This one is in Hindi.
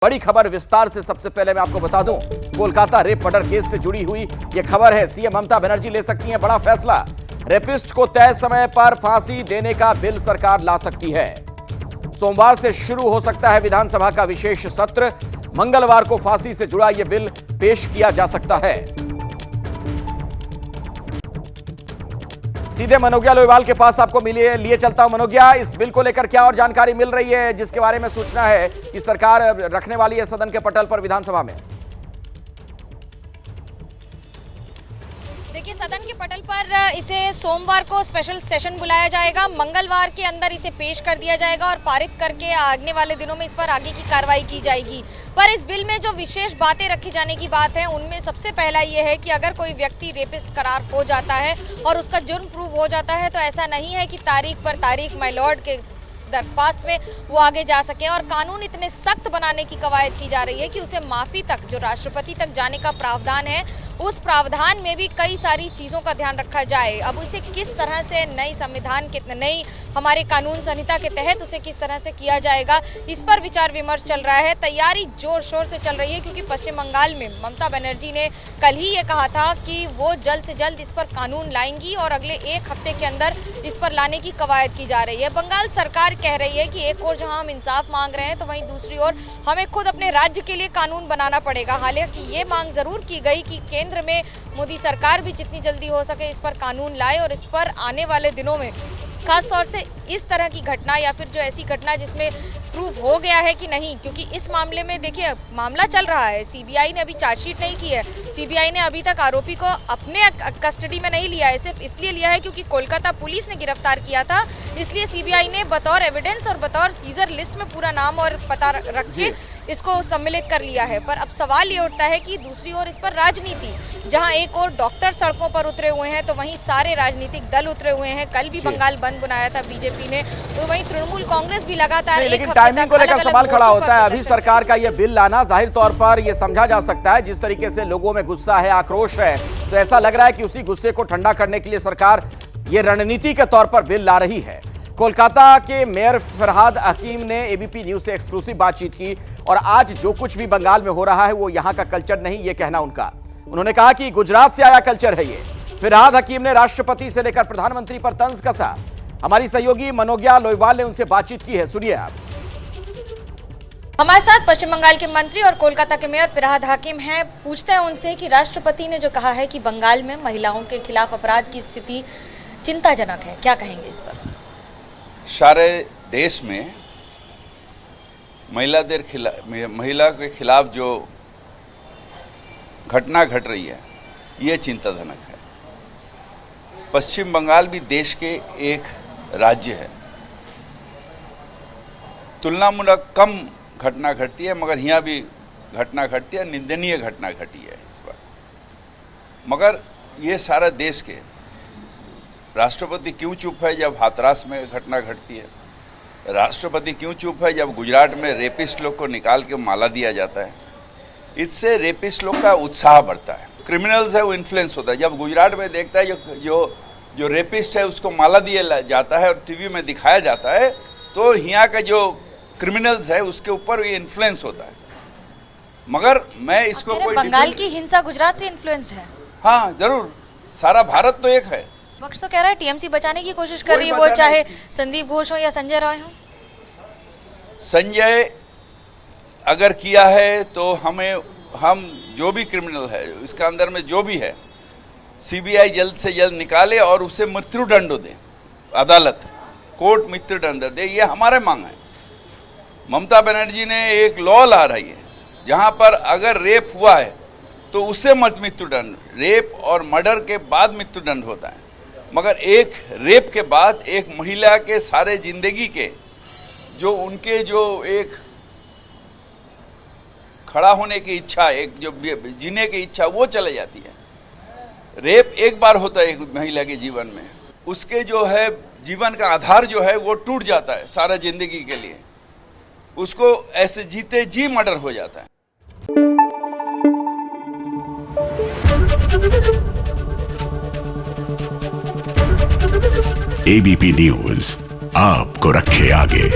बड़ी खबर विस्तार से सबसे पहले मैं आपको बता दूं, कोलकाता रेप मर्डर केस से जुड़ी हुई यह खबर है। सीएम ममता बनर्जी ले सकती हैं बड़ा फैसला। रेपिस्ट को तय समय पर फांसी देने का बिल सरकार ला सकती है। सोमवार से शुरू हो सकता है विधानसभा का विशेष सत्र। मंगलवार को फांसी से जुड़ा यह बिल पेश किया जा सकता है। सीधे मनोज्ञा लोईवाल के पास आपको लिए चलता हूं। मनोज्ञा, इस बिल को लेकर क्या और जानकारी मिल रही है जिसके बारे में सूचना है कि सरकार रखने वाली है सदन के पटल पर विधानसभा में? देखिए, सदन के पटल पर इसे सोमवार को स्पेशल सेशन बुलाया जाएगा। मंगलवार के अंदर इसे पेश कर दिया जाएगा और पारित करके आने वाले दिनों में इस पर आगे की कार्रवाई की जाएगी। पर इस बिल में जो विशेष बातें रखी जाने की बात है, उनमें सबसे पहला ये है कि अगर कोई व्यक्ति रेपिस्ट करार हो जाता है और उसका जुर्म प्रूव हो जाता है, तो ऐसा नहीं है कि तारीख पर तारीख माय लॉर्ड के दरख्वास्त में वो आगे जा सके। और कानून इतने सख्त बनाने की कवायद की जा रही है कि उसे माफी तक, जो राष्ट्रपति तक जाने का प्रावधान है, उस प्रावधान में भी कई सारी चीज़ों का ध्यान रखा जाए। अब उसे किस तरह से नई संविधान के, नई हमारे कानून संहिता के तहत उसे किस तरह से किया जाएगा, इस पर विचार विमर्श चल रहा है। तैयारी जोर शोर से चल रही है क्योंकि पश्चिम बंगाल में ममता बनर्जी ने कल ही ये कहा था कि वो जल्द से जल्द इस पर कानून लाएंगी और अगले एक हफ्ते के अंदर इस पर लाने की कवायद की जा रही है। बंगाल सरकार कह रही है कि एक ओर जहां हम इंसाफ मांग रहे हैं, तो वहीं दूसरी ओर हमें खुद अपने राज्य के लिए कानून बनाना पड़ेगा। हालांकि ये मांग जरूर की गई कि केंद्र में मोदी सरकार भी जितनी जल्दी हो सके इस पर कानून लाए और इस पर आने वाले दिनों में खास तौर से इस तरह की घटना या फिर जो ऐसी घटना जिसमें प्रूव हो गया है कि नहीं, क्योंकि इस मामले में देखिए मामला चल रहा है। सीबीआई ने अभी चार्जशीट नहीं की है। सीबीआई ने अभी तक आरोपी को अपने कस्टडी में नहीं लिया है। सिर्फ इसलिए लिया है क्योंकि कोलकाता पुलिस ने गिरफ्तार किया था, इसलिए सीबीआई ने बतौर एविडेंस और बतौर सीजर लिस्ट में पूरा नाम और पता रख के इसको सम्मिलित कर लिया है। पर अब सवाल ये उठता है कि दूसरी ओर इस पर राजनीति, जहां एक और डॉक्टर सड़कों पर उतरे हुए हैं, तो वहीं सारे राजनीतिक दल उतरे हुए हैं। कल भी बंगाल बंद बुलाया था बीजेपी ने, तो वहीं तृणमूल कांग्रेस भी लगातार लेकिन टाइमिंग को लेकर सवाल खड़ा होता है। अभी सरकार का यह बिल लाना जाहिर तौर पर यह समझा जा सकता है, जिस तरीके से लोगों में गुस्सा है, आक्रोश है, तो ऐसा लग रहा है कि उसी गुस्से को ठंडा करने के लिए सरकार ये रणनीति के तौर पर बिल ला रही है। कोलकाता के मेयर फरहाद हकीम ने एबीपी न्यूज से एक्सक्लूसिव बातचीत की और आज जो कुछ भी बंगाल में हो रहा है वो यहां का कल्चर नहीं, ये कहना उनका। उन्होंने कहा कि गुजरात से आया कल्चर है ये। फरहाद हकीम ने राष्ट्रपति से लेकर प्रधानमंत्री पर तंज कसा। हमारी सहयोगी मनोज्ञा लोईवाल ने उनसे बातचीत की है, सुनिए आप। हमारे साथ पश्चिम बंगाल के मंत्री और कोलकाता के मेयर फरहाद हकीम हैं। पूछते हैं उनसे कि राष्ट्रपति ने जो कहा है कि बंगाल में महिलाओं के खिलाफ अपराध की स्थिति चिंताजनक है, क्या कहेंगे इस पर? सारे देश में महिला के खिलाफ जो घटना घट रही है, ये चिंताजनक है। पश्चिम बंगाल भी देश के एक राज्य है। तुलनामूलक कम घटना घटती है, मगर यहाँ भी घटना घटती है, निंदनीय घटना घटी है इस बार। मगर ये सारा देश के राष्ट्रपति क्यों चुप है जब हाथरस में घटना घटती है? राष्ट्रपति क्यों चुप है जब गुजरात में रेपिस्ट लोग को निकाल के माला दिया जाता है? इससे रेपिस्ट लोग का उत्साह बढ़ता है। क्रिमिनल्स है वो इन्फ्लुएंस होता है। जब गुजरात में देखता है जो रेपिस्ट है उसको माला दिया जाता है और टीवी में दिखाया जाता है, तो यहाँ का जो क्रिमिनल्स है उसके ऊपर ये इन्फ्लुएंस होता है। मगर मैं इसको कोई बंगाल की हिंसा गुजरात से इन्फ्लुएंस्ड है? हाँ जरूर, सारा भारत तो एक है। पक्ष तो कह रहा है टीएमसी बचाने की कोशिश कर रही है, वो चाहे संदीप घोष हो या संजय राय हो। संजय अगर किया है तो हम जो भी क्रिमिनल है इसका अंदर में जो भी है, सीबीआई जल्द से जल्द निकाले और उसे मृत्युदंड दे, अदालत कोर्ट मृत्युदंड दे, ये हमारे मांग है। ममता बनर्जी ने एक लॉ ला रही है जहां पर अगर रेप हुआ है तो उससे मृत्युदंड, रेप और मर्डर के बाद मृत्युदंड होता है। मगर एक रेप के बाद एक महिला के सारे जिंदगी के जो उनके जो एक खड़ा होने की इच्छा, एक जो जीने की इच्छा, वो चले जाती है। रेप एक बार होता है एक महिला के जीवन में, उसके जो है जीवन का आधार जो है वो टूट जाता है सारा जिंदगी के लिए। उसको ऐसे जीते जी मर्डर हो जाता है। एबीपी न्यूज आपको रखे आगे।